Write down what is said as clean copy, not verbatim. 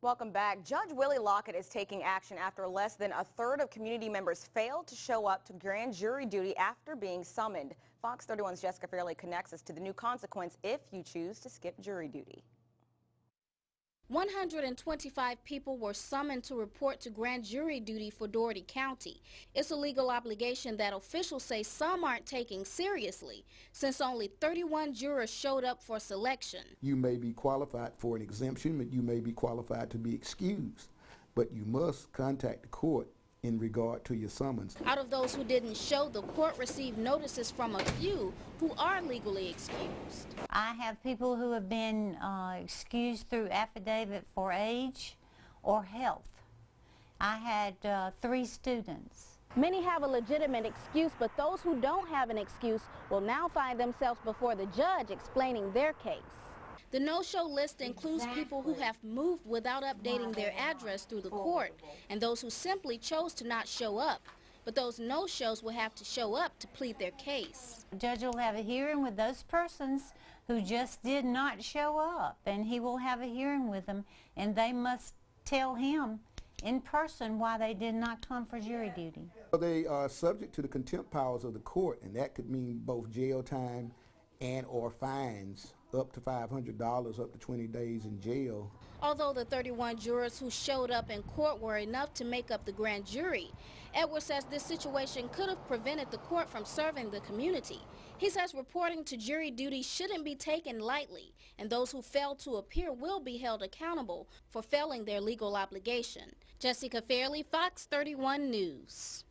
Welcome back. Judge Willie Lockett is taking action after less than a third of community members failed to show up to grand jury duty after being summoned. Fox 31's Jessica Fairley connects us to the new consequence if you choose to skip jury duty. 125 people were summoned to report to grand jury duty for Dougherty County. It's a legal obligation that officials say some aren't taking seriously, since only 31 jurors showed up for selection. You may be qualified for an exemption, but you may be qualified to be excused, but you must contact the court in regard to your summons. Out of those who didn't show, the court received notices from a few who are legally excused. I have people who have been excused through affidavit for age or health. I had 3 students. Many have a legitimate excuse, but those who don't have an excuse will now find themselves before the judge explaining their case. The no-show list includes people who have moved without updating their address through the court, and those who simply chose to not show up. But those no-shows will have to show up to plead their case. The judge will have a hearing with those persons who just did not show up, and he will have a hearing with them, and they must tell him in person why they did not come for jury duty. They are subject to the contempt powers of the court, and that could mean both jail time and or fines up to $500, up to 20 days in jail. Although the 31 jurors who showed up in court were enough to make up the grand jury, Edwards says this situation could have prevented the court from serving the community. He says reporting to jury duty shouldn't be taken lightly, and those who fail to appear will be held accountable for failing their legal obligation. Jessica Fairley, Fox 31 News.